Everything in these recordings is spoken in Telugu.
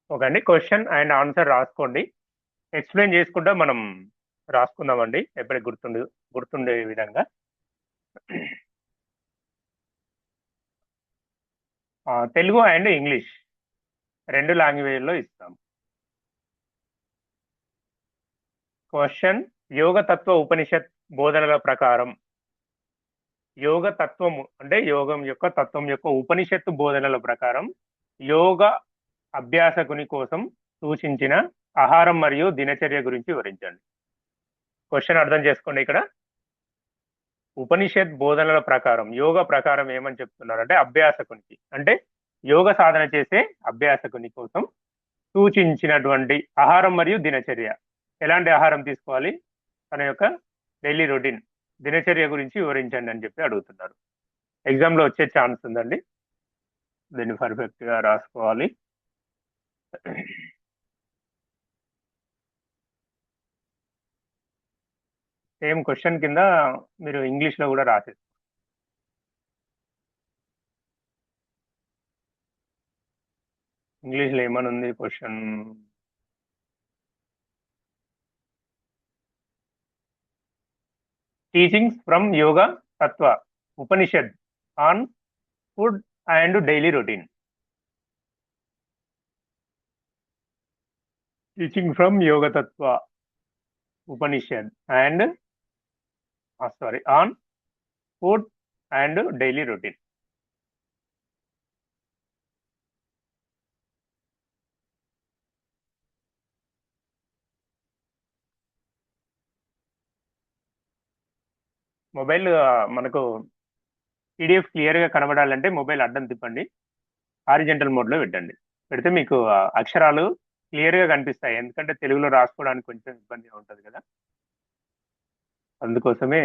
ఓకే అండి. క్వెషన్ అండ్ ఆన్సర్ రాసుకోండి. ఎక్స్‌ప్లెయిన్ చేసుకుంటా మనం రాసుకుందామండి. ఎప్పటికి గుర్తుండే విధంగా. తెలుగు అండ్ ఇంగ్లీష్ 2 లాంగ్వేజ్‌లో ఇస్తాం. క్వెషన్ యోగ తత్వ ఉపనిషత్ బోధనల ప్రకారం యోగ తత్వము అంటే యోగం యొక్క తత్వం యొక్క ఉపనిషత్తు బోధనల ప్రకారం యోగ అభ్యాసకుని కోసం సూచించిన ఆహారం మరియు దినచర్య గురించి వివరించండి. క్వెషన్ అర్థం చేసుకోండి ఇక్కడ. ఉపనిషత్ బోధనల ప్రకారం యోగ ప్రకారం ఏమని చెప్తున్నారంటే అభ్యాసకునికి అంటే యోగ సాధన చేసే అభ్యాసకుని కోసం సూచించినటువంటి ఆహారం మరియు దినచర్య. ఎలాంటి ఆహారం తీసుకోవాలి, తన యొక్క డైలీ రొటీన్ దినచర్య గురించి వివరించండి అని చెప్పి అడుగుతున్నారు. ఎగ్జామ్ లో వచ్చే ఛాన్స్ ఉందండి, దీన్ని పర్ఫెక్ట్ గా రాసుకోవాలి. సేమ్ క్వశ్చన్ కింద మీరు ఇంగ్లీష్ లో కూడా రాసేస్తారు. ఇంగ్లీష్ లో ఏమని ఉంది question? Teachings from Yoga Tattva Upanishad on food and daily routine. Teaching from Yoga Tattva Upanishad and on food and daily routine. Mobile మనకు పీడిఎఫ్ క్లియర్ గా కనబడాలంటే మొబైల్ అడ్డం తిప్పండి, హారిజెంటల్ మోడ్ లో పెట్టండి. పెడితే మీకు అక్షరాలు క్లియర్ గా కనిపిస్తాయి. ఎందుకంటే తెలుగులో రాసుకోవడానికి కొంచెం ఇబ్బందిగా ఉంటుంది కదా, అందుకోసమే.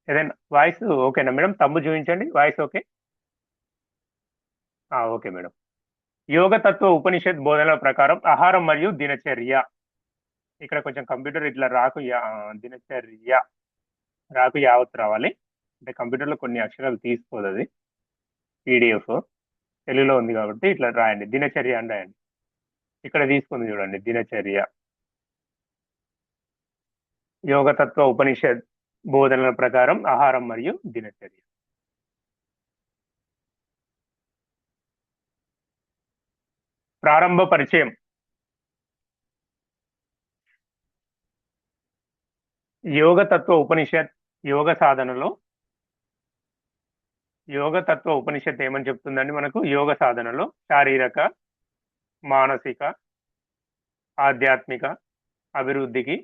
ఏదైనా వాయిస్ ఓకేనా మేడం? తమ్ము చూపించండి, voice okay. Okay madam. Yoga Tattva Upanishad బోధనల ప్రకారం ఆహారం మరియు దినచర్య. ఇక్కడ కొంచెం కంప్యూటర్ ఇట్లా దినచర్య రాకు యావత్ రావాలి. అంటే కంప్యూటర్లో కొన్ని అక్షరాలు తీసుకోదు అది, పీడిఎఫ్ తెలుగులో ఉంది కాబట్టి ఇట్లా రాయండి, దినచర్య అని రాయండి. ఇక్కడ తీసుకుంది చూడండి, దినచర్య. యోగతత్వ ఉపనిషత్ బోధనల ప్రకారం ఆహారం మరియు దినచర్య. ప్రారంభ పరిచయం. యోగతత్వ ఉపనిషత్ యోగ సాధనలో యోగతత్వ ఉపనిషత్ ఏమని చెప్తుందండి మనకు? యోగ సాధనలో శారీరక, మానసిక, ఆధ్యాత్మిక అభివృద్ధికి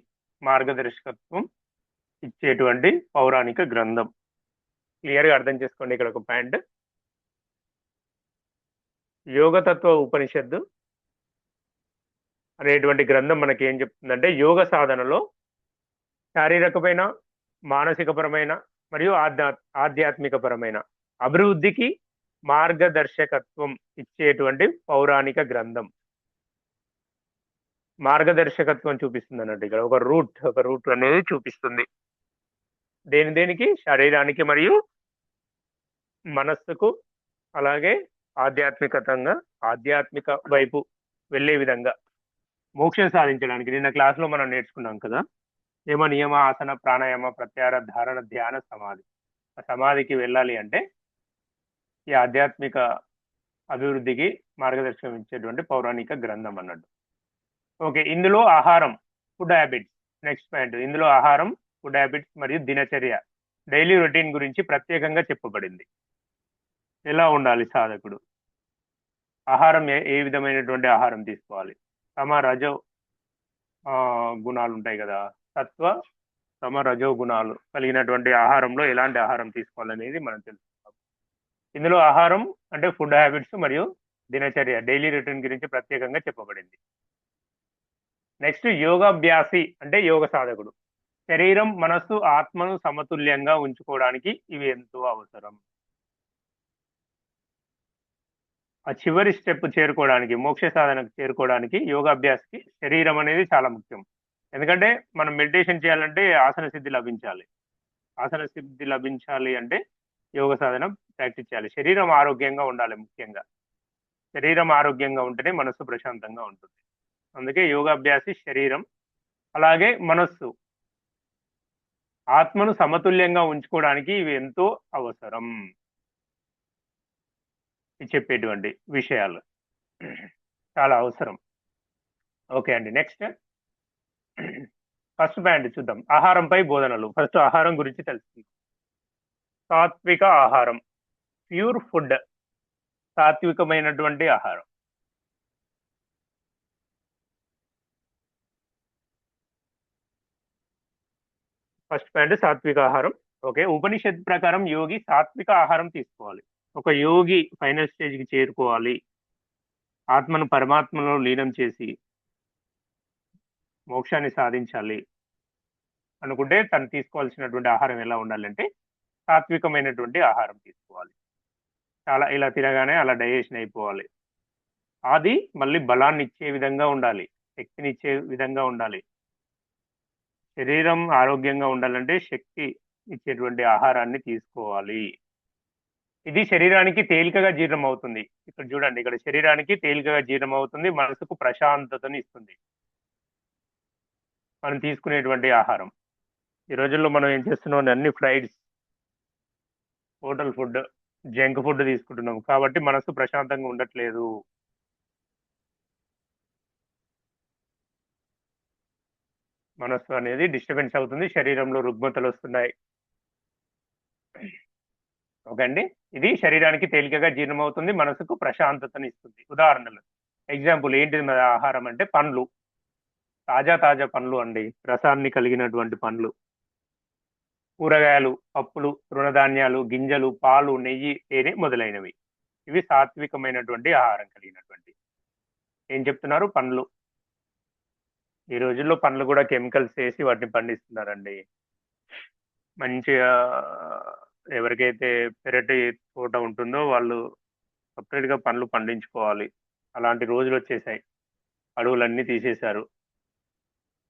మార్గదర్శకత్వం ఇచ్చేటువంటి పౌరాణిక గ్రంథం. క్లియర్గా అర్థం చేసుకోండి. ఇక్కడ ఒక పాయింట్, యోగతత్వ ఉపనిషత్తు అనేటువంటి గ్రంథం మనకి ఏం చెప్తుందంటే యోగ సాధనలో శారీరకమైన, మానసికపరమైన మరియు ఆధ్యాత్మికపరమైన అభివృద్ధికి మార్గదర్శకత్వం ఇచ్చేటువంటి పౌరాణిక గ్రంథం. మార్గదర్శకత్వం చూపిస్తుంది అన్నట్టు. ఇక్కడ ఒక రూట్ అనేది చూపిస్తుంది. దేనికి? శరీరానికి మరియు మనస్సుకు, అలాగే ఆధ్యాత్మిక వైపు వెళ్ళే విధంగా మోక్షం సాధించడానికి. నిన్న క్లాస్ లో మనం నేర్చుకున్నాం కదా, నియమ ఆసన ప్రాణాయామ ప్రత్యాహార ధారణ ధ్యాన సమాధి. ఆ సమాధికి వెళ్ళాలి అంటే ఈ ఆధ్యాత్మిక అభివృద్ధికి మార్గదర్శకం ఇచ్చేటువంటి పౌరాణిక గ్రంథం అన్నట్టు. ఓకే, ఇందులో ఆహారం, ఫుడ్ హ్యాబిట్స్. నెక్స్ట్ పాయింట్, ఇందులో ఆహారం, ఫుడ్ హ్యాబిట్స్ మరియు దినచర్య, డైలీ రొటీన్ గురించి ప్రత్యేకంగా చెప్పబడింది. ఎలా ఉండాలి సాధకుడు, ఆహారం ఏ విధమైనటువంటి ఆహారం తీసుకోవాలి, రజో గుణాలు ఉంటాయి కదా, సత్వ రజో గుణాలు కలిగినటువంటి ఆహారంలో ఎలాంటి ఆహారం తీసుకోవాలనేది మనం తెలుసుకుందాం. ఇందులో ఆహారం అంటే ఫుడ్ హ్యాబిట్స్ మరియు దినచర్య, డైలీ రొటీన్ గురించి ప్రత్యేకంగా చెప్పబడింది. నెక్స్ట్, యోగాభ్యాసి అంటే యోగ సాధకుడు. శరీరం, మనస్సు, ఆత్మను సమతుల్యంగా ఉంచుకోవడానికి ఇవి ఎంతో అవసరం. ఆ చివరి స్టెప్ చేరుకోవడానికి, మోక్ష సాధనకు చేరుకోవడానికి యోగాభ్యాసకి శరీరం అనేది చాలా ముఖ్యం. ఎందుకంటే మనం మెడిటేషన్ చేయాలంటే ఆసన సిద్ధి లభించాలి. ఆసన సిద్ధి లభించాలి అంటే యోగ సాధన ప్రాక్టీస్ చేయాలి. శరీరం ఆరోగ్యంగా ఉండాలి ముఖ్యంగా. శరీరం ఆరోగ్యంగా ఉంటేనే మనస్సు ప్రశాంతంగా ఉంటుంది. అందుకే యోగాభ్యాసి శరీరం, అలాగే మనస్సు, ఆత్మను సమతుల్యంగా ఉంచుకోవడానికి ఇవి ఎంతో అవసరం. ఇది చెప్పేటువంటి విషయాలు చాలా అవసరం. ఓకే అండి, నెక్స్ట్ ఫస్ట్ పాయింట్ చూద్దాం. ఆహారంపై బోధనలు. ఫస్ట్ ఆహారం గురించి తెలుసుకుందాం. సాత్విక ఆహారం, ప్యూర్ ఫుడ్, సాత్వికమైనటువంటి ఆహారం. ఫస్ట్ పాయింట్ సాత్విక ఆహారం. ఓకే, ఉపనిషత్ ప్రకారం యోగి సాత్విక ఆహారం తీసుకోవాలి. ఒక యోగి ఫైనల్ స్టేజ్ కి చేరుకోవాలి, ఆత్మను పరమాత్మలో లీనం చేసి మోక్షాన్ని సాధించాలి అనుకుంటే తను తీసుకోవాల్సినటువంటి ఆహారం ఎలా ఉండాలంటే సాత్వికమైనటువంటి ఆహారం తీసుకోవాలి. చాలా ఇలా తినగానే అలా డైజెషన్ అయిపోవాలి. అది మళ్ళీ బలాన్ని ఇచ్చే విధంగా ఉండాలి, శక్తిని ఇచ్చే విధంగా ఉండాలి. శరీరం ఆరోగ్యంగా ఉండాలంటే శక్తి ఇచ్చేటువంటి ఆహారాన్ని తీసుకోవాలి. ఇది శరీరానికి తేలికగా జీర్ణం అవుతుంది. ఇక్కడ చూడండి, ఇక్కడ శరీరానికి తేలికగా జీర్ణం అవుతుంది, మనసుకు ప్రశాంతతను ఇస్తుంది మనం తీసుకునేటువంటి ఆహారం. ఈ రోజుల్లో మనం ఏం చేస్తున్నాం, అన్ని ఫ్రైడ్స్, హోటల్ ఫుడ్, జంక్ ఫుడ్ తీసుకుంటున్నాం కాబట్టి మనసు ప్రశాంతంగా ఉండట్లేదు. మనస్సు అనేది డిస్టర్బెన్స్ అవుతుంది, శరీరంలో రుగ్మతలు వస్తున్నాయి. ఓకే అండి, ఇది శరీరానికి తేలికగా జీర్ణం అవుతుంది, మనసుకు ప్రశాంతతను ఇస్తుంది. ఉదాహరణలు, ఎగ్జాంపుల్ ఏంటిది మన ఆహారం అంటే పండ్లు, తాజా పండ్లు అండి, రసాన్ని కలిగినటువంటి పండ్లు, కూరగాయలు, పప్పులు, తృణధాన్యాలు, గింజలు, పాలు, నెయ్యి, తేనె మొదలైనవి. ఇవి సాత్వికమైనటువంటి ఆహారం కలిగినటువంటి. ఏం చెప్తున్నారు, పండ్లు. ఈ రోజుల్లో పండ్లు కూడా కెమికల్స్ వేసి వాటిని పండిస్తున్నారండి. మంచిగా ఎవరికైతే పెరటి తోట ఉంటుందో వాళ్ళు సపరేట్ గా పండ్లు పండించుకోవాలి. అలాంటి రోజులు వచ్చేసాయి, అడవులన్నీ తీసేశారు,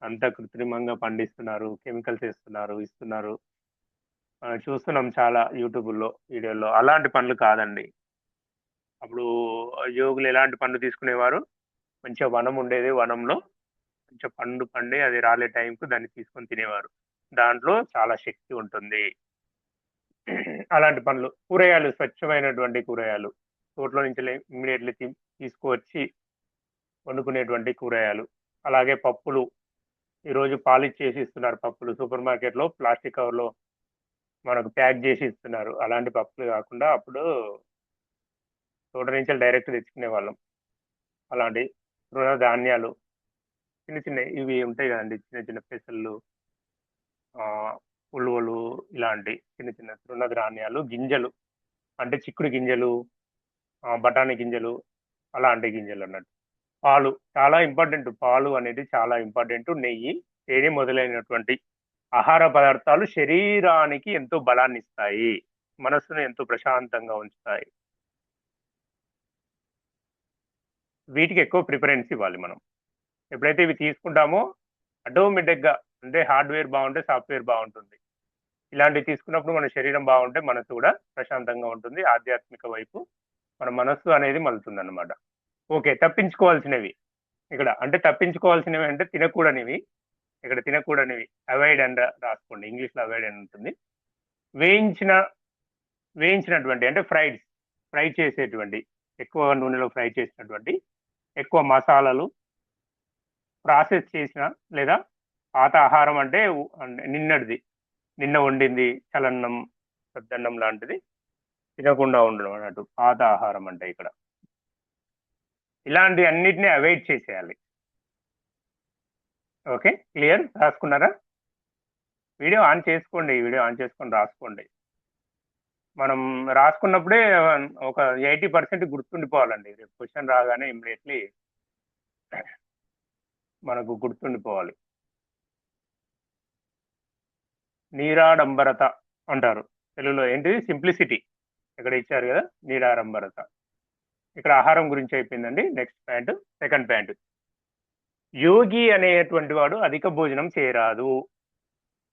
అంతా కృత్రిమంగా పండిస్తున్నారు, కెమికల్స్ వేస్తున్నారు, ఇస్తున్నారు. మనం చూస్తున్నాం చాలా యూట్యూబ్లో వీడియోల్లో. అలాంటి పండ్లు కాదండి. అప్పుడు యోగులు ఎలాంటి పండ్లు తీసుకునేవారు, మంచిగా వనం ఉండేది, వనంలో మంచిగా పండు పండి అది రాలే టైంకు దాన్ని తీసుకొని తినేవారు. దాంట్లో చాలా శక్తి ఉంటుంది. అలాంటి పండ్లు, కూరగాయలు, స్వచ్ఛమైనటువంటి కూరగాయలు, తోటలో నుంచి ఇమ్మీడియట్లీ తీసుకువచ్చి వండుకునేటువంటి కూరగాయలు. అలాగే పప్పులు, ఈరోజు పాలిష్ చేసి ఇస్తున్నారు పప్పులు, సూపర్ మార్కెట్లో ప్లాస్టిక్ కవర్లో మనకు ప్యాక్ చేసి ఇస్తున్నారు. అలాంటి పప్పులు కాకుండా అప్పుడు తోట నుంచి డైరెక్ట్ తెచ్చుకునే వాళ్ళం. అలాంటి తృణధాన్యాలు, చిన్న ఇవి ఉంటాయి కదండి, చిన్న పెసళ్ళు, ఉలువలు, ఇలాంటి చిన్న తృణధాన్యాలు, గింజలు అంటే చిక్కుడు గింజలు, బఠానీ గింజలు, అలాంటి గింజలు అన్నట్టు. పాలు చాలా ఇంపార్టెంట్, పాలు అనేది చాలా ఇంపార్టెంట్, నెయ్యి, తేనె మొదలైనటువంటి ఆహార పదార్థాలు శరీరానికి ఎంతో బలాన్ని ఇస్తాయి, మనస్సును ఎంతో ప్రశాంతంగా ఉంచుతాయి. వీటికి ఎక్కువ ప్రిఫరెన్స్ ఇవ్వాలి మనం. ఎప్పుడైతే ఇవి తీసుకుంటామో ఆటోమేటిక్గా, అంటే హార్డ్వేర్ బాగుంటే సాఫ్ట్వేర్ బాగుంటుంది. ఇలాంటివి తీసుకున్నప్పుడు మన శరీరం బాగుంటే మనసు కూడా ప్రశాంతంగా ఉంటుంది, ఆధ్యాత్మిక వైపు మన మనస్సు అనేది మలుతుంది అన్నమాట. ఓకే, తప్పించుకోవాల్సినవి ఇక్కడ, అంటే తప్పించుకోవాల్సినవి అంటే తినకూడనివి. ఇక్కడ తినకూడనివి అవాయిడ్ అని రాసుకోండి, ఇంగ్లీష్లో అవాయిడ్ అని ఉంటుంది. వేయించినటువంటి అంటే ఫ్రై చేసేటువంటి, ఎక్కువ నూనెలో ఫ్రై చేసినటువంటి, ఎక్కువ మసాలాలు, ప్రాసెస్ చేసిన లేదా పాత ఆహారం అంటే నిన్న వండింది, చలన్నం, సద్దన్నం లాంటిది తినకుండా ఉండడం అన్నట్టు పాత ఆహారం అంటే ఇక్కడ. ఇలాంటి అన్నిటిని అవాయిడ్ చేసేయాలి. Okay, clear? రాసుకున్నారా? వీడియో ఆన్ చేసుకోండి, వీడియో ఆన్ చేసుకొని రాసుకోండి. మనం రాసుకున్నప్పుడే ఒక 80% గుర్తుండిపోవాలండి. రేపు క్వశ్చన్ రాగానే ఇమ్మీడియట్లీ మనకు గుర్తుండిపోవాలి. నీరాడంబరత అంటారు తెలుగులో, ఏంటిది, సింప్లిసిటీ. ఇక్కడ ఇచ్చారు కదా, నీరాడంబరత. ఇక్కడ ఆహారం గురించి అయిపోయిందండి. నెక్స్ట్ పాయింట్, సెకండ్ పాయింట్, యోగి అనేటువంటి వాడు అధిక భోజనం చేయరాదు.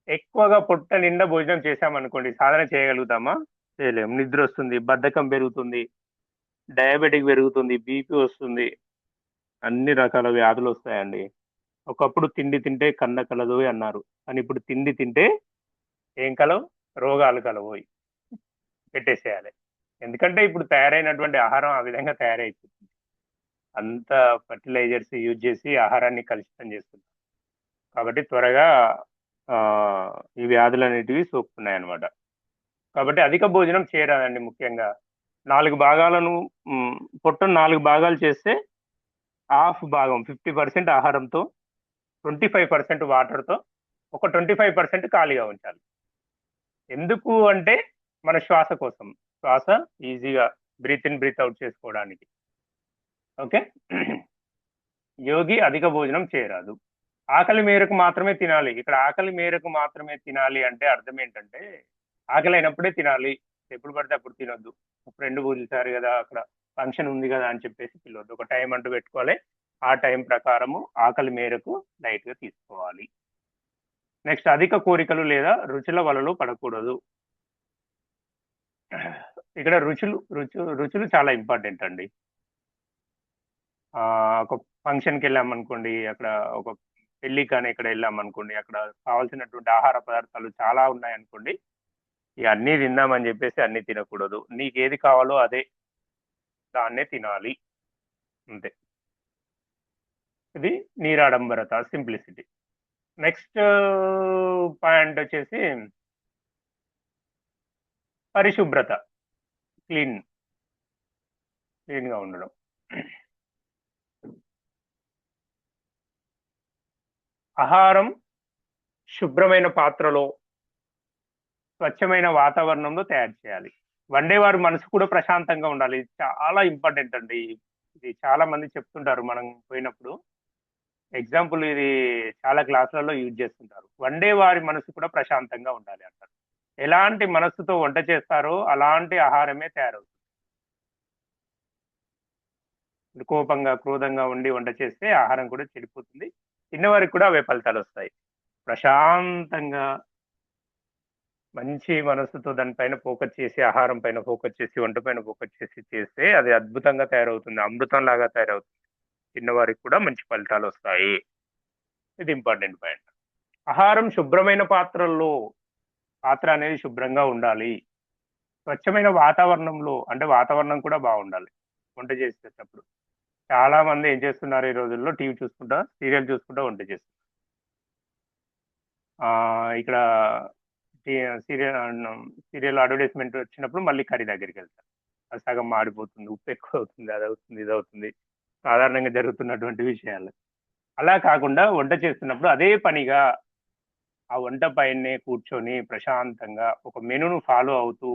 ఎక్కువగా పొట్ట నిండా భోజనం చేశామనుకోండి, సాధన చేయగలుగుతామా? చేయలేము. నిద్ర వస్తుంది, బద్ధకం పెరుగుతుంది, డయాబెటిక్ పెరుగుతుంది, బీపీ వస్తుంది, అన్ని రకాల వ్యాధులు వస్తాయండి. ఒకప్పుడు తిండి తింటే కన్న కలదోయ్ అన్నారు, కానీ ఇప్పుడు తిండి తింటే ఏం కలవు? రోగాలు కలవోయ్. పెట్టేసేయాలి. ఎందుకంటే ఇప్పుడు తయారైనటువంటి ఆహారం ఆ విధంగా తయారైపోతుంది. అంత ఫర్టిలైజర్స్ యూజ్ చేసి ఆహారాన్ని కలుషితం చేస్తుంది. కాబట్టి త్వరగా ఈ వ్యాధులనేటివి సోకుతున్నాయన్నమాట. కాబట్టి అధిక భోజనం చేయరాదండి ముఖ్యంగా. 4 భాగాలను పొట్టను 4 భాగాలు చేస్తే హాఫ్ భాగం 50% ఆహారంతో, 25% వాటర్‌తో, ఒక 25% ఖాళీగా ఉంచాలి. ఎందుకు అంటే మన శ్వాస కోసం. శ్వాస ఈజీగా బ్రీత్ ఇన్, బ్రీత్ అవుట్ చేసుకోవడానికి. ఓకే. యోగి అధిక భోజనం చేయరాదు. ఆకలి మేరకు మాత్రమే తినాలి. ఇక్కడ ఆకలి మేరకు మాత్రమే తినాలి అంటే అర్థం ఏంటంటే, ఆకలైనప్పుడే తినాలి. ఎప్పుడు పడితే అప్పుడు తినొద్దు. ఫ్రెండ్ పిలిచారు కదా, అక్కడ ఫంక్షన్ ఉంది కదా అని చెప్పేసి పిలవద్దు. ఒక టైం అంటూ పెట్టుకోవాలి. ఆ టైం ప్రకారము ఆకలి మేరకు లైట్‌గా తీసుకోవాలి. నెక్స్ట్ అధిక కోరికలు లేదా రుచుల వలలో పడకూడదు. ఇక్కడ రుచులు చాలా ఇంపార్టెంట్ అండి. ఒక ఫంక్షన్‌కెళ్ళామనుకోండి, అక్కడ ఒక పెళ్ళికి కానీ ఎక్కడ వెళ్ళామనుకోండి, అక్కడ కావాల్సినటువంటి ఆహార పదార్థాలు చాలా ఉన్నాయనుకోండి, ఇక అన్నీ తిందామని చెప్పేసి అన్నీ తినకూడదు. నీకేది కావాలో అదే, దాన్నే తినాలి. అంతే. ఇది నిరాడంబరత, సింప్లిసిటీ. నెక్స్ట్ పాయింట్ వచ్చేసి పరిశుభ్రత, క్లీన్‌గా ఉండడం. ఆహారం శుభ్రమైన పాత్రలో, స్వచ్ఛమైన వాతావరణంలో తయారు చేయాలి. వండేవారి మనసు కూడా ప్రశాంతంగా ఉండాలి. ఇది చాలా ఇంపార్టెంట్ అండి. ఇది చాలా మంది చెప్తుంటారు మనం పోయినప్పుడు. ఎగ్జాంపుల్ ఇది చాలా క్లాసులలో యూజ్ చేస్తుంటారు. వండేవారి మనసు కూడా ప్రశాంతంగా ఉండాలి అంటారు. ఎలాంటి మనస్సుతో వంట చేస్తారో అలాంటి ఆహారమే తయారవుతుంది. కోపంగా, క్రోధంగా ఉండి వంట చేస్తే ఆహారం కూడా చెడిపోతుంది. తిన్నవారికి కూడా అవే ఫలితాలొస్తాయి. ప్రశాంతంగా మంచి మనసుతో దానిపైన ఫోకస్ చేసి, ఆహారం పైన ఫోకస్ చేసి, వంట పైన ఫోకస్ చేస్తే అది అద్భుతంగా తయారవుతుంది. అమృతంలాగా తయారవుతుంది. తిన్నవారికి కూడా మంచి ఫలితాలొస్తాయి. ఇది ఇంపార్టెంట్ పాయింట్. ఆహారం శుభ్రమైన పాత్రల్లో, పాత్ర అనేది శుభ్రంగా ఉండాలి. స్వచ్ఛమైన వాతావరణంలో, అంటే వాతావరణం కూడా బాగుండాలి వంట చేసేటప్పుడు. చాలా మంది ఏం చేస్తున్నారు ఈ రోజుల్లో, టీవీ చూసుకుంటా, సీరియల్ చూసుకుంటా వంట చేస్తున్నారు. ఇక్కడ సీరియల్ అడ్వర్టైజ్మెంట్ వచ్చినప్పుడు మళ్ళీ కర్రీ దగ్గరికి వెళ్తారు. అది సగం మాడిపోతుంది, ఉప్పు ఎక్కువ అవుతుంది, అది అవుతుంది, ఇది అవుతుంది. సాధారణంగా జరుగుతున్నటువంటి విషయాలు. అలా కాకుండా వంట చేస్తున్నప్పుడు అదే పనిగా ఆ వంట పైనే కూర్చొని ప్రశాంతంగా ఒక మెనూను ఫాలో అవుతూ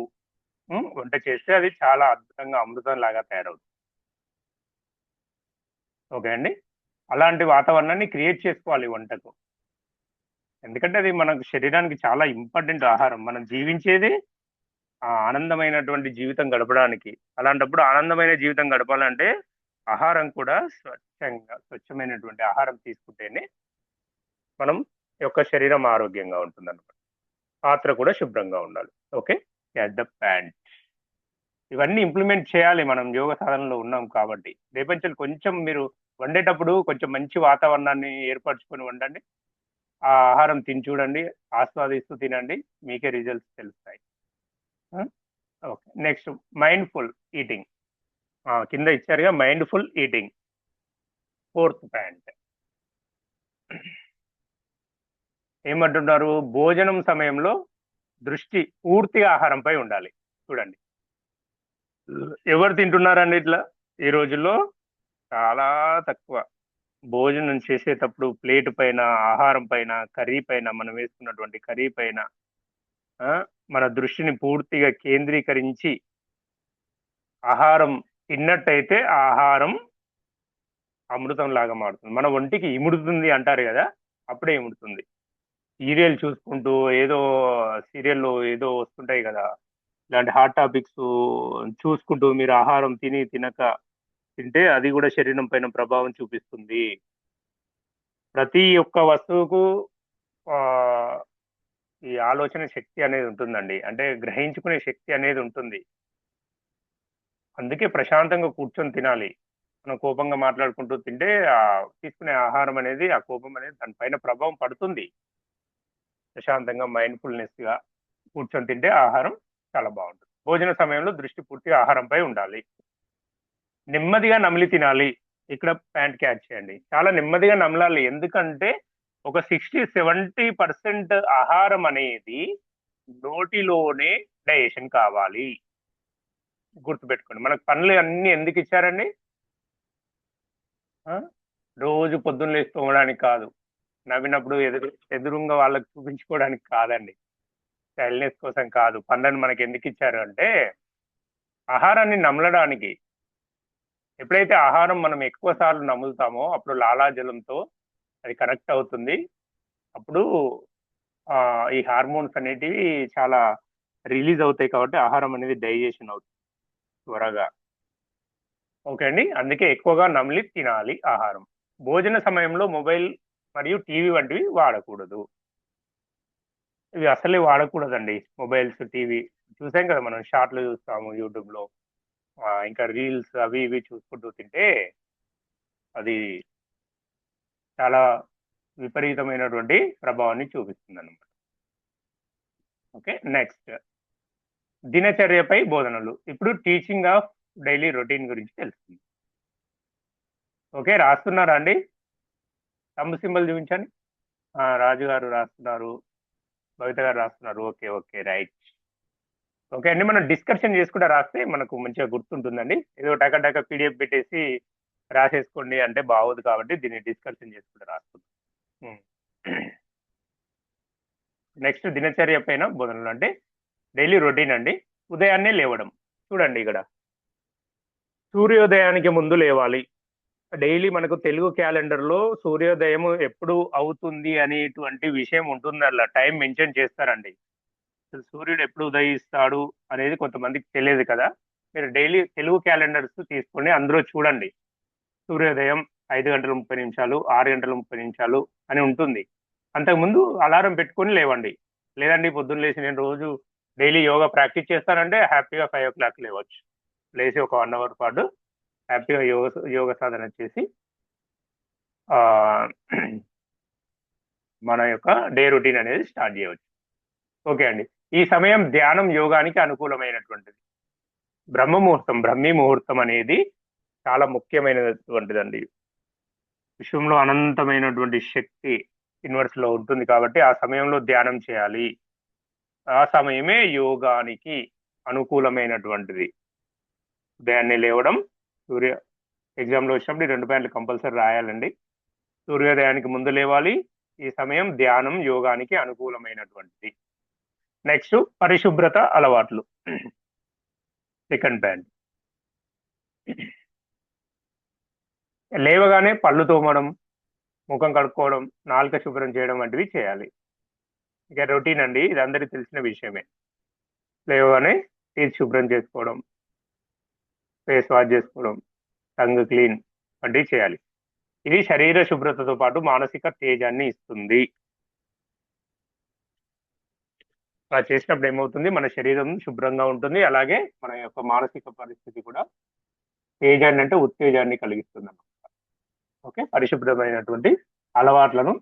వంట చేస్తే అది చాలా అద్భుతంగా అమృతం లాగా తయారవుతుంది. ఓకే అండి. అలాంటి వాతావరణాన్ని క్రియేట్ చేసుకోవాలి వంటకు. ఎందుకంటే అది మనకు శరీరానికి చాలా ఇంపార్టెంట్ ఆహారం. మనం జీవించేదే ఆనందమైనటువంటి జీవితం గడపడానికి. అలాంటప్పుడు ఆనందమైన జీవితం గడపాలంటే ఆహారం కూడా స్వచ్ఛమైనటువంటి ఆహారం తీసుకుంటేనే మనం యొక్క శరీరం ఆరోగ్యంగా ఉంటుందన్నమాట. పాత్ర కూడా శుభ్రంగా ఉండాలి. ఓకే. At the pant. ఇవన్నీ ఇంప్లిమెంట్ చేయాలి. మనం యోగ సాధనలో ఉన్నాం కాబట్టి. రేపంచెలు కొంచెం మీరు వండేటప్పుడు కొంచెం మంచి వాతావరణాన్ని ఏర్పరచుకొని వండండి. ఆ ఆహారం తిని చూడండి. ఆస్వాదిస్తూ తినండి. మీకే రిజల్ట్స్ తెలుస్తాయి. ఓకే. Next mindful eating. కింద ఇచ్చారుగా మైండ్‌ఫుల్ ఈటింగ్. 4th point. ఏమంటున్నారు? భోజనం సమయంలో దృష్టి పూర్తిగా ఆహారంపై ఉండాలి. చూడండి. ఎవరు తింటున్నారండి ఇట్లా? ఈ రోజుల్లో చాలా తక్కువ. భోజనం చేసేటప్పుడు ప్లేట్ పైన, ఆహారం పైన, కర్రీ పైన, మనం వేసుకున్నటువంటి కర్రీ పైన మన దృష్టిని పూర్తిగా కేంద్రీకరించి ఆహారం తిన్నట్టయితే ఆ ఆహారం అమృతంలాగా మారుతుంది. మన ఒంటికి ఇముడుతుంది అంటారు కదా, అప్పుడే ఇముడుతుంది. సీరియల్ చూసుకుంటూ సీరియల్‌లో ఏదో వస్తుంటాయి కదా, ఇలాంటి హాట్ టాపిక్స్ చూసుకుంటూ మీరు ఆహారం తింటే అది కూడా శరీరం పైన ప్రభావం చూపిస్తుంది. ప్రతి ఒక్క వస్తువుకు ఈ ఆలోచన శక్తి అనేది ఉంటుందండి. అంటే గ్రహించుకునే శక్తి అనేది ఉంటుంది. అందుకే ప్రశాంతంగా కూర్చొని తినాలి. మనం కోపంగా మాట్లాడుకుంటూ తింటే తీసుకునే ఆహారం అనేది, ఆ కోపం అనేది దాని పైన ప్రభావం పడుతుంది. ప్రశాంతంగా మైండ్‌ఫుల్‌నెస్‌గా కూర్చొని తింటే ఆహారం చాలా బావుంటుంది. భోజన సమయంలో దృష్టి పూర్తిగా ఆహారంపై ఉండాలి. నెమ్మదిగా నమిలి తినాలి. ఇక్కడ పాయింట్ క్యాచ్ చేయండి. చాలా నెమ్మదిగా నమలాలి. ఎందుకంటే ఒక 60-70% ఆహారం అనేది నోటిలోనే డైజెషన్ కావాలి. గుర్తుపెట్టుకోండి. మనకు పనులు అన్నీ ఎందుకు ఇచ్చారండి? ఆ! రోజు పొద్దున్న లేసి తోమడానికి కాదు. నవ్వినప్పుడు ఎదురుంగా వాళ్ళకి చూపించుకోవడానికి కాదండి. స్టైల్‌నెస్ కోసం కాదు. పనులను మనకి ఎందుకు ఇచ్చారు అంటే ఆహారాన్ని నమలడానికి. ఎప్పుడైతే ఆహారం మనం ఎక్కువ సార్లు నములుతామో అప్పుడు లాలాజలంతో అది కనెక్ట్ అవుతుంది. అప్పుడు ఈ హార్మోన్స్ అనేటివి చాలా రిలీజ్ అవుతాయి కాబట్టి ఆహారం అనేది డైజెషన్ అవుతుంది త్వరగా. ఓకే అండి. అందుకే ఎక్కువగా నమిలి తినాలి ఆహారం. భోజన సమయంలో మొబైల్ మరియు టీవీ వంటివి వాడకూడదు. ఇవి అసలే వాడకూడదండి. Mobiles, TV. చూసాం కదా మనం షార్ట్‌లు చూస్తాము యూట్యూబ్‌లో. ఇంకా రీల్స్ అవి ఇవి చూసుకుంటూ తింటే అది చాలా విపరీతమైనటువంటి ప్రభావాన్ని చూపిస్తుందన్నమాట. ఓకే. నెక్స్ట్ దినచర్యపై బోధనలు. ఇప్పుడు టీచింగ్ ఆఫ్ డైలీ రొటీన్ గురించి తెలుస్తుంది. ఓకే. రాస్తున్నారా అండి? థంబ్ సింబల్ చూపించండి. రాజు గారు రాస్తున్నారు. భవిత గారు రాస్తున్నారు. ఓకే. ఓకే. రైట్. ఓకే అండి. మనం డిస్కషన్ చేసుకుంటా రాస్తే మనకు మంచిగా గుర్తుంటుందండి. ఏదో టక టక పీడీఎఫ్ పెట్టేసి రాసేసుకోండి అంటే బాగోదు కాబట్టి దీన్ని డిస్కషన్ చేసుకుంటూ రాసుకుందాం. హ్మ్. నెక్స్ట్ దినచర్య పైన బోధనలు అంటే డైలీ రొటీన్ అండి. ఉదయాన్నే లేవడం. చూడండి ఇక్కడ. సూర్యోదయానికి ముందు లేవాలి. డైలీ మనకు తెలుగు క్యాలెండర్‌లో సూర్యోదయం ఎప్పుడు అవుతుంది అనేటువంటి విషయం ఉంటుందల్లా. టైం మెన్షన్ చేస్తారండి. అసలు సూర్యుడు ఎప్పుడు ఉదయిస్తాడు అనేది కొంతమందికి తెలియదు కదా! మీరు డైలీ తెలుగు క్యాలెండర్స్ తీసుకోండి. అందులో చూడండి. సూర్యోదయం 5:30 6:30 అని ఉంటుంది. అంతకుముందు అలారం పెట్టుకొని లేవండి. లేదండి పొద్దున్న లేసి నేను రోజు డైలీ యోగా ప్రాక్టీస్ చేస్తానంటే హ్యాపీగా 5:00 లేవచ్చు. లేసి ఒక 1 అవర్ పాటు హ్యాపీగా యోగ సాధన చేసి ఆహ్, మన యొక్క డే రొటీన్ అనేది స్టార్ట్ చేయవచ్చు. ఓకే అండి. ఈ సమయం ధ్యానం, యోగానికి అనుకూలమైనటువంటిది. బ్రహ్మీ ముహూర్తం అనేది చాలా ముఖ్యమైనటువంటిదండి. విశ్వంలో అనంతమైనటువంటి శక్తి యూనివర్స్‌లో ఉంటుంది కాబట్టి ఆ సమయంలో ధ్యానం చేయాలి. ఆ సమయమే యోగానికి అనుకూలమైనటువంటిది. ఉదయాన్నే లేవడం, సూర్య ఎగ్జామ్‌లో వచ్చినప్పుడు ఈ 2 పాయింట్లు కంపల్సరీ రాయాలండి. సూర్యోదయానికి ముందు లేవాలి. ఈ సమయం ధ్యానం, యోగానికి అనుకూలమైనటువంటిది. నెక్స్ట్ పరిశుభ్రత అలవాట్లు. Second point. లేవగానే పళ్ళు తోమడం, ముఖం కడుక్కోవడం, నాలుక శుభ్రం చేయడం వంటివి చేయాలి. ఇక రొటీన్ అండి. ఇది అందరికి తెలిసిన విషయమే. లేవగానే టీత్ శుభ్రం చేసుకోవడం, ఫేస్ వాష్ చేసుకోవడం, టంగ్ క్లీన్ వంటివి చేయాలి. ఇది శరీర శుభ్రతతో పాటు మానసిక తేజాన్ని ఇస్తుంది. అలా చేసినప్పుడు ఏమవుతుంది? మన శరీరం శుభ్రంగా ఉంటుంది. అలాగే మన యొక్క మానసిక పరిస్థితి కూడా తేజాన్ని అంటే ఉత్తేజాన్ని కలిగిస్తుందన్నమాట. ఓకే. పరిశుభ్రమైనటువంటి అలవాట్లను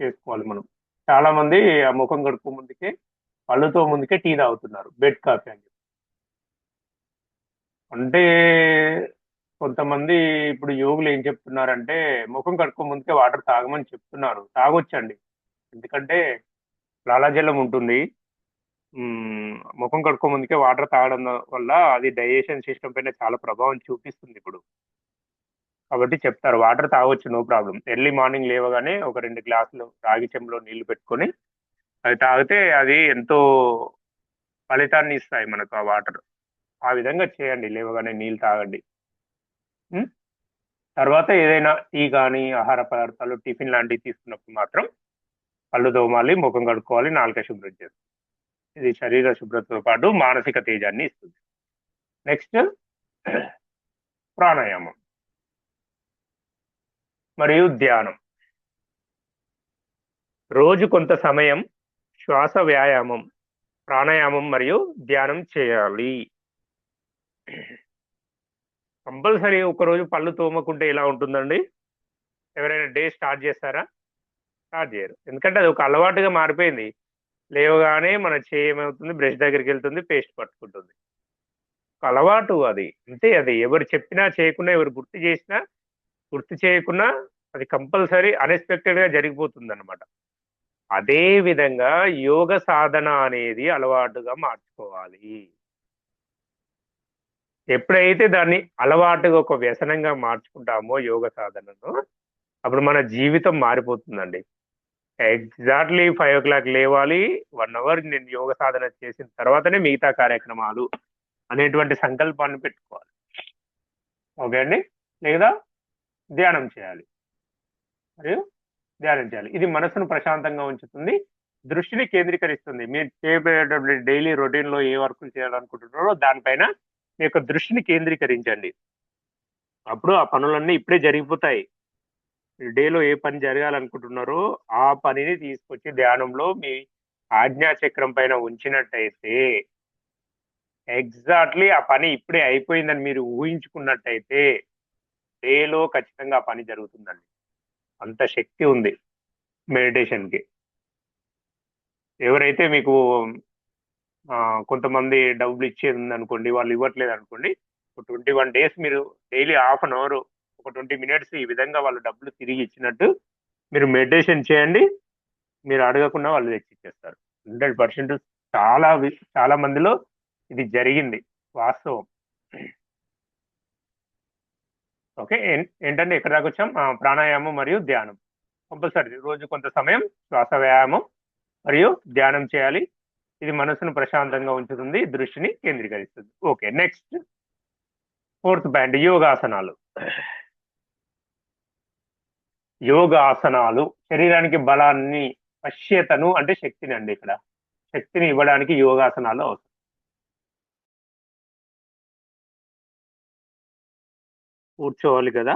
చేసుకోవాలి మనం. చాలా మంది ఆ ముఖం కడుక్కో ముందుకే, పళ్ళుతో ముందుకే టీ తాగుతున్నారు. బెడ్ కాఫీ అని. అంటే కొంతమంది ఇప్పుడు యోగులు ఏం చెప్తున్నారంటే, ముఖం కడుక్కో ముందుకే వాటర్ తాగమని చెప్తున్నారు. తాగొచ్చండి. ఎందుకంటే లాలాజలం ఉంటుంది. ముఖం కడుక్కో ముందుకే వాటర్ తాగడం వల్ల అది డైజెషన్ సిస్టమ్ పైన చాలా ప్రభావం చూపిస్తుంది ఇప్పుడు. కాబట్టి చెప్తారు వాటర్ తాగొచ్చు నో ప్రాబ్లమ్. ఎర్లీ మార్నింగ్ లేవగానే ఒక 2 గ్లాసులు రాగి చెంబులో నీళ్లు పెట్టుకొని అవి తాగితే అది ఎంతో ఫలితాన్ని ఇస్తాయి మనకు ఆ వాటర్. ఆ విధంగా చేయండి లేవగానే నీళ్ళు తాగండి. హ్మ్. తర్వాత ఏదైనా టీ గాని, ఆహార పదార్థాలు, టిఫిన్ లాంటివి తీసుకున్నప్పుడు మాత్రం పళ్ళు తోమాలి, ముఖం కడుక్కోవాలి, నాలుక శుభ్రం చేసుకోవాలి. ఇది శరీర శుభ్రతతో పాటు మానసిక తేజాన్ని ఇస్తుంది. నెక్స్ట్ ప్రాణాయామం మరియు ధ్యానం. రోజు కొంత సమయం శ్వాస వ్యాయామం, ప్రాణాయామం మరియు ధ్యానం చేయాలి. కంపల్సరీ ఒకరోజు పళ్ళు తోమకుంటే ఎలా ఉంటుందండి? ఎవరైనా డే స్టార్ట్ చేస్తారా? స్టార్ట్ చేయరు. ఎందుకంటే అది ఒక అలవాటుగా మారిపోయింది. లేవగానే మన చేయి ఏమవుతుంది, బ్రష్ దగ్గరికి వెళ్తుంది, పేస్ట్ పట్టుకుంటుంది. ఒక అలవాటు అది. అంతే, అది ఎవరు చెప్పినా చేయకున్నా, ఎవరు గుర్తు చేసినా, గుర్తు చేయకున్నా అది కంపల్సరీ అన్ఎక్స్‌పెక్టెడ్‌గా జరిగిపోతుందన్నమాట. అదే విధంగా యోగ సాధన అనేది అలవాటుగా మార్చుకోవాలి. ఎప్పుడైతే దాన్ని అలవాటుగా ఒక వ్యసనంగా మార్చుకుంటామో యోగ సాధనను, అప్పుడు మన జీవితం మారిపోతుందండి. ఎగ్జాక్ట్‌లీ 5:00 లేవాలి. 1 అవర్ నేను యోగ సాధన చేసిన తర్వాతనే మిగతా కార్యక్రమాలు అనేటువంటి సంకల్పాన్ని పెట్టుకోవాలి. ఓకే అండి. లేదా ధ్యానం చేయాలి. మరియు ధ్యానం చేయాలి. ఇది మనసును ప్రశాంతంగా ఉంచుతుంది. దృష్టిని కేంద్రీకరిస్తుంది. మీరు చేయబోయేటటువంటి డైలీ రొటీన్‌లో ఏ వర్కులు చేయాలనుకుంటున్నారో దానిపైన మీ యొక్క దృష్టిని కేంద్రీకరించండి. అప్పుడు ఆ పనులన్నీ ఇప్పుడే జరిగిపోతాయి. డేలో ఏ పని జరగాలనుకుంటున్నారో ఆ పనిని తీసుకొచ్చి ధ్యానంలో మీ ఆజ్ఞా చక్రం పైన ఉంచినట్టయితే ఎగ్జాక్ట్‌లీ ఆ పని ఇప్పుడే అయిపోయిందని మీరు ఊహించుకున్నట్టయితే డేలో ఖచ్చితంగా ఆ పని జరుగుతుందండి. అంత శక్తి ఉంది మెడిటేషన్‌కి. ఎవరైతే మీకు కొంతమంది డబ్బులు ఇచ్చేది ఉందనుకోండి, వాళ్ళు ఇవ్వట్లేదనుకోండి, ఒక 21 డేస్ మీరు డైలీ హాఫ్ అన్ అవర్, ఒక 20 మినిట్స్ ఈ విధంగా వాళ్ళు డబ్బులు తిరిగి ఇచ్చినట్టు మీరు మెడిటేషన్ చేయండి. మీరు అడగకుండా వాళ్ళు తెచ్చిచ్చేస్తారు. 100% చాలా మందిలో ఇది జరిగింది. వాస్తవం. ఓకే. ఏంటంటే ఎక్కడి దాకొచ్చాం? ప్రాణాయామం మరియు ధ్యానం. కంపల్సరీ రోజు కొంత సమయం శ్వాస వ్యాయామం మరియు ధ్యానం చేయాలి. ఇది మనసును ప్రశాంతంగా ఉంచుతుంది. దృష్టిని కేంద్రీకరిస్తుంది. ఓకే. నెక్స్ట్ ఫోర్త్ పాయింట్ యోగాసనాలు. యోగాసనాలు శరీరానికి బలాన్ని, వశ్యతను అంటే శక్తిని అండి ఇక్కడ. శక్తిని ఇవ్వడానికి యోగాసనాలు అవసరం. కూర్చోవాలి కదా!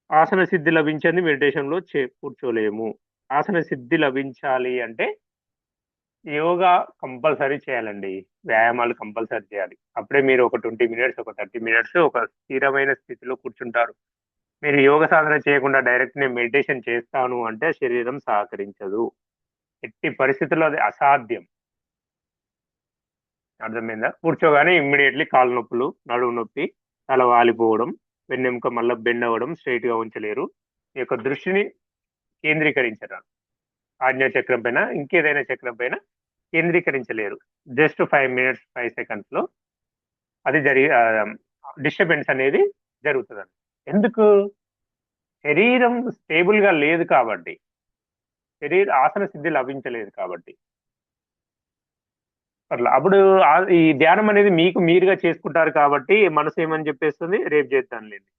ఆసన సిద్ధి లభించంది మెడిటేషన్‌లో కూర్చోలేము. ఆసన సిద్ధి లభించాలి అంటే యోగా కంపల్సరీ చేయాలండి. వ్యాయామాలు కంపల్సరీ చేయాలి. అప్పుడే మీరు ఒక 20 మినిట్స్, ఒక 30 మినిట్స్ ఒక స్థిరమైన స్థితిలో కూర్చుంటారు. మీరు యోగ సాధన చేయకుండా డైరెక్ట్ నేను మెడిటేషన్ చేస్తాను అంటే శరీరం సహకరించదు. ఎట్టి పరిస్థితుల్లో అది అసాధ్యం. అర్థమైందా? కూర్చోగానే ఇమ్మీడియేట్‌లీ కాళ్ళు నొప్పులు, నడుము నొప్పి, తల వాలిపోవడం, వెన్నెముక మళ్ళా బెండ్ అవ్వడం, స్ట్రెయిట్‌గా ఉంచలేరు. ఈ యొక్క దృష్టిని కేంద్రీకరించరా ఆజ్ఞా చక్రం పైన, ఇంకేదైనా చక్రం పైన కేంద్రీకరించలేరు. జస్ట్ 5 మినిట్స్, 5 సెకండ్స్‌లో అది డిస్టర్బెన్స్ అనేది జరుగుతదండి. ఎందుకు? శరీరం స్టేబుల్‌గా లేదు కాబట్టి. ఆసన సిద్ధి లభించలేదు కాబట్టి. అట్లా. అప్పుడు ఈ ధ్యానం అనేది మీకు మీరుగా చేసుకుంటారు కాబట్టి మనసు ఏమని చెప్పేస్తుంది, రేపు చేద్దాంలేండి.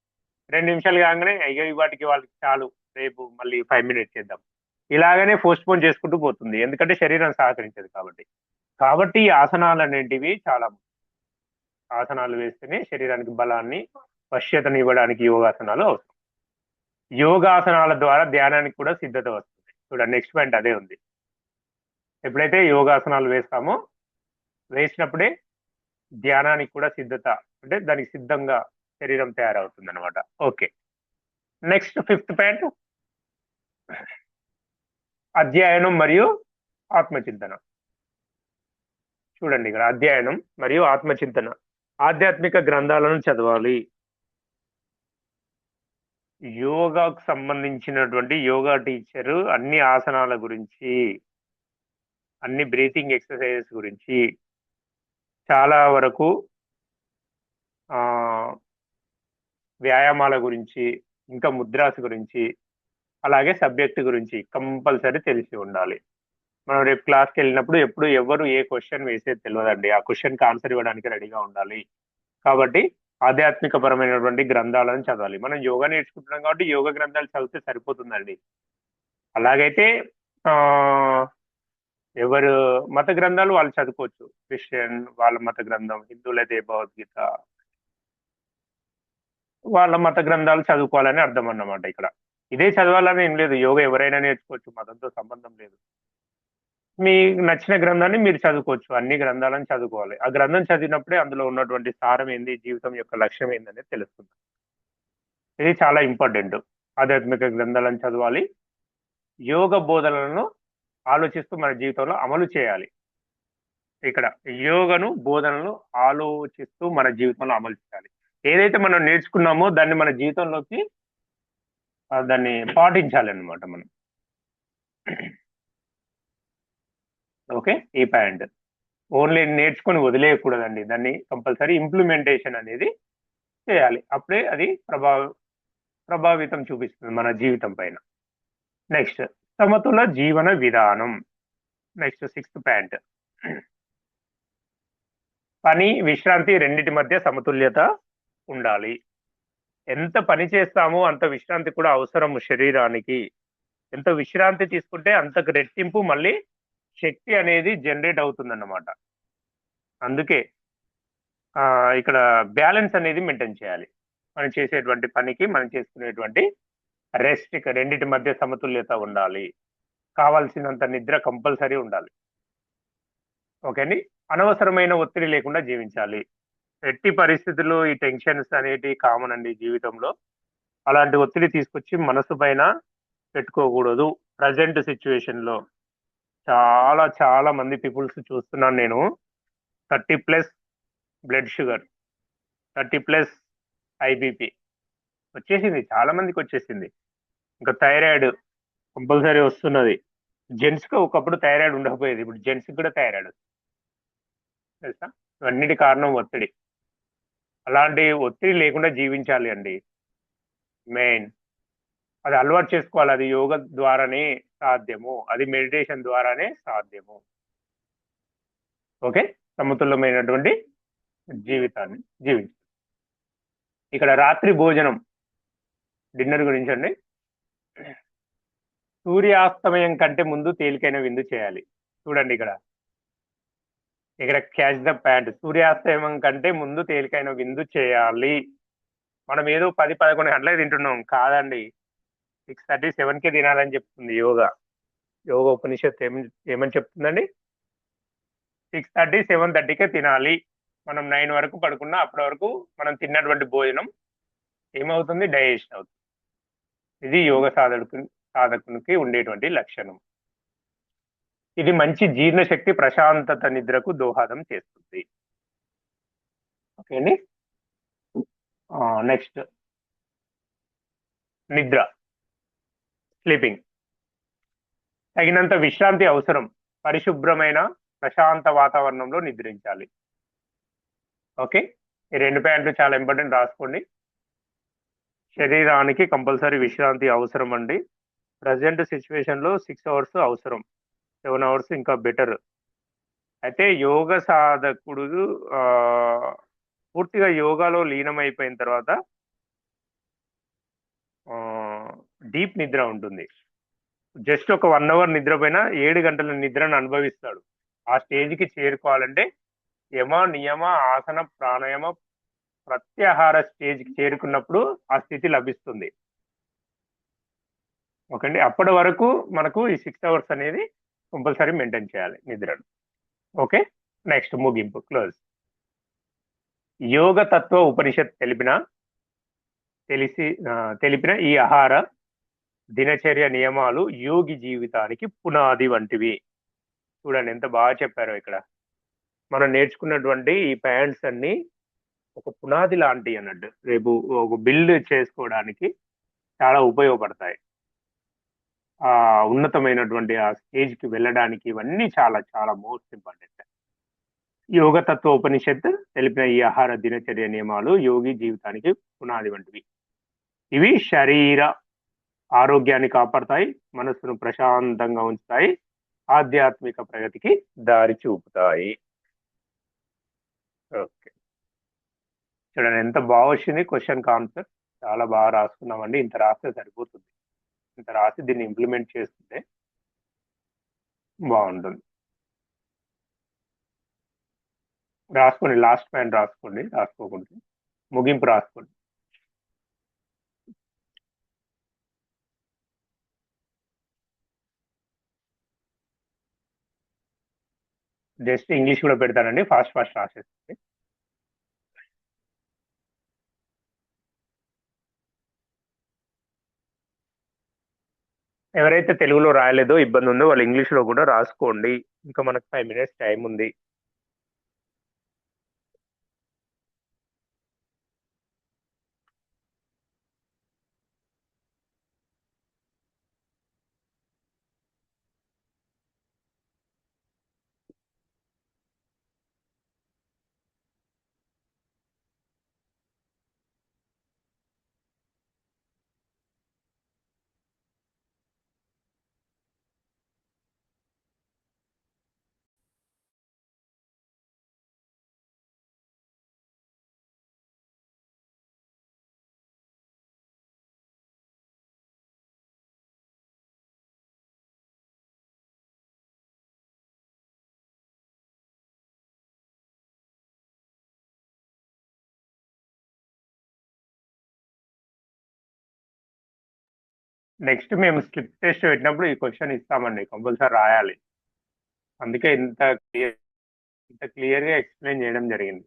2 నిమిషాలు కాంగానే అయ్యో! వాటికి వాళ్ళకి చాలు. రేపు మళ్ళీ 5 మినిట్స్ చేద్దాం. ఇలాగనే పోస్ట్‌పోన్ చేసుకుంటూ పోతుంది. ఎందుకంటే శరీరం సహకరించదు కాబట్టి. కాబట్టి ఈ ఆసనాలనేటివి చాలా ఆసనాలు వేస్తేనే శరీరానికి బలాన్ని, వశ్యతను ఇవ్వడానికి యోగాసనాలు అవసరం. యోగాసనాల ద్వారా ధ్యానానికి కూడా సిద్ధత వస్తుంది. చూడండి నెక్స్ట్ పాయింట్ అదే ఉంది. ఎప్పుడైతే యోగాసనాలు వేస్తామో వేసినప్పుడే ధ్యానానికి కూడా సిద్ధత అంటే దానికి సిద్ధంగా శరీరం తయారవుతుందన్నమాట. ఓకే. నెక్స్ట్ ఫిఫ్త్ పాయింట్ అధ్యయనం మరియు ఆత్మచింతన. చూడండి ఇక్కడ అధ్యయనం మరియు ఆత్మచింతన. ఆధ్యాత్మిక గ్రంథాలను చదవాలి. యోగాకు సంబంధించినటువంటి యోగా టీచరు అన్ని ఆసనాల గురించి, అన్ని బ్రీతింగ్ ఎక్సర్సైజెస్ గురించి చాలా వరకు వ్యాయామాల గురించి, ఇంకా ముద్రాస్ గురించి, అలాగే సబ్జెక్ట్ గురించి కంపల్సరీ తెలిసి ఉండాలి. మనం రేపు క్లాస్‌కి వెళ్ళినప్పుడు ఎప్పుడు ఎవరు ఏ క్వెషన్ వేసేది తెలవదండి. ఆ క్వెషన్‌కి ఆన్సర్ ఇవ్వడానికి రెడీగా ఉండాలి. కాబట్టి ఆధ్యాత్మిక పరమైనటువంటి గ్రంథాలను చదవాలి. మనం యోగా నేర్చుకుంటున్నాం కాబట్టి యోగ గ్రంథాలు చదివితే సరిపోతుందండి. అలాగైతే ఆహ్, ఎవరు మత గ్రంథాలు వాళ్ళు చదువుకోవచ్చు. క్రిస్టియన్ వాళ్ళ మత గ్రంథం, హిందువులైతే భగవద్గీత వాళ్ళ మత గ్రంథాలు చదువుకోవాలని అర్థం అన్నమాట ఇక్కడ. ఇదే చదవాలని ఏం లేదు. యోగా ఎవరైనా నేర్చుకోవచ్చు. మతంతో సంబంధం లేదు. మీ నచ్చిన గ్రంథాన్ని మీరు చదువుకోవచ్చు. అన్ని గ్రంథాలను చదువుకోవాలి. ఆ గ్రంథం చదివినప్పుడే అందులో ఉన్నటువంటి సారం ఏంది, జీవితం యొక్క లక్ష్యం ఏందనేది తెలుస్తుంది. ఇది చాలా ఇంపార్టెంట్. ఆధ్యాత్మిక గ్రంథాలను చదవాలి. యోగ బోధనలను ఆలోచిస్తూ మన జీవితంలో అమలు చేయాలి. ఇక్కడ యోగను బోధనలు ఆలోచిస్తూ మన జీవితంలో అమలు చేయాలి. ఏదైతే మనం నేర్చుకున్నామో దాన్ని మన జీవితంలోకి దాన్ని పాటించాలన్నమాట మనం. ఓకే, ఈ పాయింట్ ఓన్లీ నేర్చుకొని వదిలేయకూడదండి. దాన్ని కంపల్సరీ ఇంప్లిమెంటేషన్ అనేది చేయాలి. అప్పుడే అది ప్రభావితం చూపిస్తుంది మన జీవితం పైన. నెక్స్ట్, సమతుల జీవన విధానం. నెక్స్ట్ 6th పాయింట్, పని విశ్రాంతి రెండిటి మధ్య సమతుల్యత ఉండాలి. ఎంత పని చేస్తామో అంత విశ్రాంతి కూడా అవసరం శరీరానికి. ఎంత విశ్రాంతి తీసుకుంటే అంతకు రెట్టింపు మళ్ళీ శక్తి అనేది జనరేట్ అవుతుందన్నమాట. అందుకే ఇక్కడ బ్యాలెన్స్ అనేది మెయింటైన్ చేయాలి. మనం చేసేటువంటి పనికి, మనం చేసుకునేటువంటి రెస్ట్, రెండిటి మధ్య సమతుల్యత ఉండాలి. కావాల్సినంత నిద్ర కంపల్సరీ ఉండాలి. ఓకేండి. అనవసరమైన ఒత్తిడి లేకుండా జీవించాలి. ఎట్టి పరిస్థితుల్లో ఈ టెన్షన్స్ అనేటి కామన్ అండి జీవితంలో. అలాంటి ఒత్తిడి తీసుకొచ్చి మనసు పైన పెట్టుకోకూడదు. ప్రజెంట్ సిచ్యువేషన్ లో చాలా చాలా మంది పీపుల్స్ చూస్తున్నాను నేను. 30+ బ్లడ్ షుగర్, 30+ ఐబీపీ వచ్చేసింది, చాలా మందికి వచ్చేసింది. ఇంకా థైరాయిడ్ కంపల్సరీ వస్తున్నది. జెంట్స్ కి ఒకప్పుడు థైరాయిడ్ ఉండకపోయేది, ఇప్పుడు జెంట్స్ కూడా థైరాయిడ్ తెలుసా. ఇవన్నిటి కారణం ఒత్తిడి. అలాంటి ఒత్తిడి లేకుండా జీవించాలి అండి మెయిన్. అది అలవాటు చేసుకోవాలి. అది యోగ ద్వారానే సాధ్యము, అది మెడిటేషన్ ద్వారానే సాధ్యము. ఓకే, సమతుల్యమైనటువంటి జీవితాన్ని జీవించాలి. ఇక్కడ రాత్రి భోజనం, డిన్నర్ గురించి అండి. సూర్యాస్తమయం కంటే ముందు తేలికైన విందు చేయాలి. చూడండి ఇక్కడ క్యాచ్ ద ప్యాంట్. సూర్యాస్తమయం కంటే ముందు తేలికైన విందు చేయాలి. మనం ఏదో 10-11 గంటలకు తింటున్నాం కాదండి. 6:30-7కే తినాలని చెప్తుంది యోగా. ఉపనిషత్తు ఏమని చెప్తుందండి? 6:30-7:30కే తినాలి. మనం 9 వరకు పడుకున్నా అప్పటి వరకు మనం తిన్నటువంటి భోజనం ఏమవుతుంది, డైజెషన్ అవుతుంది. ఇది యోగ సాధకునికి ఉండేటువంటి లక్షణం. ఇది మంచి జీర్ణశక్తి, ప్రశాంతత, నిద్రకు దోహదం చేస్తుంది. ఓకే అండి. నెక్స్ట్, నిద్ర, స్లీపింగ్. తగినంత విశ్రాంతి అవసరం. పరిశుభ్రమైన ప్రశాంత వాతావరణంలో నిద్రించాలి. ఓకే, ఈ 2 పాయింట్లు చాలా ఇంపార్టెంట్, రాసుకోండి. శరీరానికి కంపల్సరీ విశ్రాంతి అవసరం అండి. ప్రజెంట్ సిచ్యువేషన్ లో 6 అవర్స్ అవసరం, 7 అవర్స్ ఇంకా బెటర్. అయితే యోగ సాధకుడు పూర్తిగా యోగాలో లీనమైపోయిన తర్వాత డీప్ నిద్ర ఉంటుంది. జస్ట్ ఒక 1 అవర్ నిద్రపోయినా 7 గంటల నిద్రను అనుభవిస్తాడు. ఆ స్టేజ్కి చేరుకోవాలంటే యమ, నియమ, ఆసన, ప్రాణాయామ, ప్రత్యాహార స్టేజ్కి చేరుకున్నప్పుడు ఆ స్థితి లభిస్తుంది. ఓకే అండి. అప్పటి వరకు మనకు ఈ 6 అవర్స్ అనేది కంపల్సరీ మెయింటైన్ చేయాలి నిద్రను. ఓకే, నెక్స్ట్ ముగింపు, క్లోజ్. యోగ తత్వ ఉపనిషత్ తెలిపిన ఈ ఆహార దినచర్య నియమాలు యోగి జీవితానికి పునాది వంటివి. చూడండి ఎంత బాగా చెప్పారో ఇక్కడ. మనం నేర్చుకున్నటువంటి ఈ పాయింట్స్ అన్ని ఒక పునాది లాంటి అన్నట్టు, రేపు ఒక బిల్డ్ చేసుకోవడానికి చాలా ఉపయోగపడతాయి. ఆ ఉన్నతమైనటువంటి ఆ స్టేజ్ కి వెళ్ళడానికి ఇవన్నీ చాలా చాలా మోస్ట్ ఇంపార్టెంట్. యోగ తత్వ ఉపనిషత్ తెలిపిన ఈ ఆహార దినచర్య నియమాలు యోగి జీవితానికి పునాది వంటివి. ఇవి శరీర ఆరోగ్యాన్ని కాపాడతాయి, మనస్సును ప్రశాంతంగా ఉంచుతాయి, ఆధ్యాత్మిక ప్రగతికి దారి చూపుతాయి. ఓకే, చూడండి ఎంత బాగా వచ్చింది క్వశ్చన్ ఆన్సర్. చాలా బాగా రాసుకున్నామండి. ఇంత రాస్తే సరిపోతుంది. ఇంత రాసి దీన్ని ఇంప్లిమెంట్ చేస్తుంటే బాగుంటుంది. రాసుకోండి, లాస్ట్ పాయింట్ రాసుకోండి, రాసుకోకుండా ముగింపు రాసుకోండి. జస్ట్ ఇంగ్లీష్ కూడా పెడతానండి, ఫాస్ట్ ఫాస్ట్ రాసేస్తుంది. ఎవరైతే తెలుగులో రాయలేదో ఇబ్బంది ఉందో వాళ్ళు ఇంగ్లీష్లో కూడా రాసుకోండి. ఇంకా మనకు 5 minutes టైం ఉంది. నెక్స్ట్ మేము స్లిప్ టెస్ట్ పెట్టినప్పుడు ఈ క్వశ్చన్ ఇస్తామండి, కంపల్సరీ రాయాలి. అందుకే ఇంత క్లియర్గా ఎక్స్ప్లెయిన్ చేయడం జరిగింది.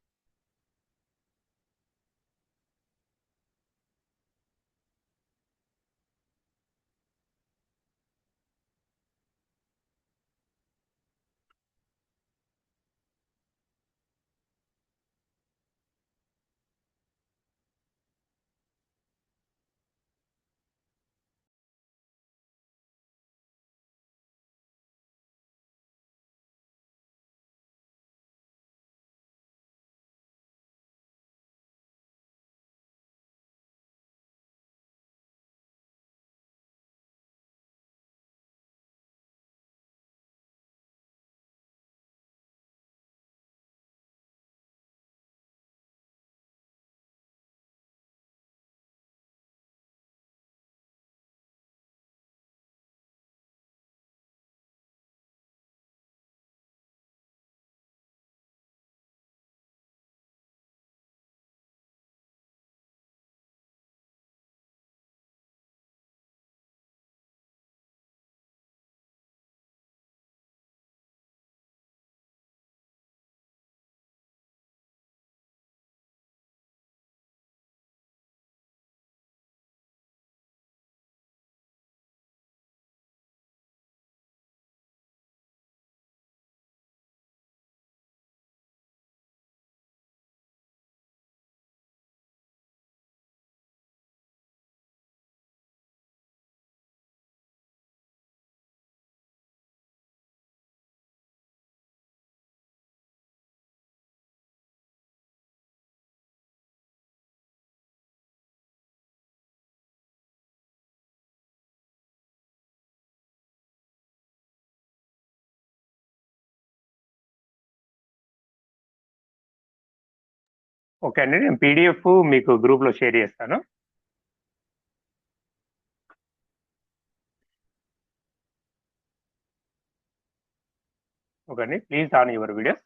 ఓకే అండి, నేను పీడిఎఫ్ మీకు గ్రూప్లో షేర్ చేస్తాను. ఓకే అండి, ప్లీజ్ ఆన్ యువర్ వీడియోస్.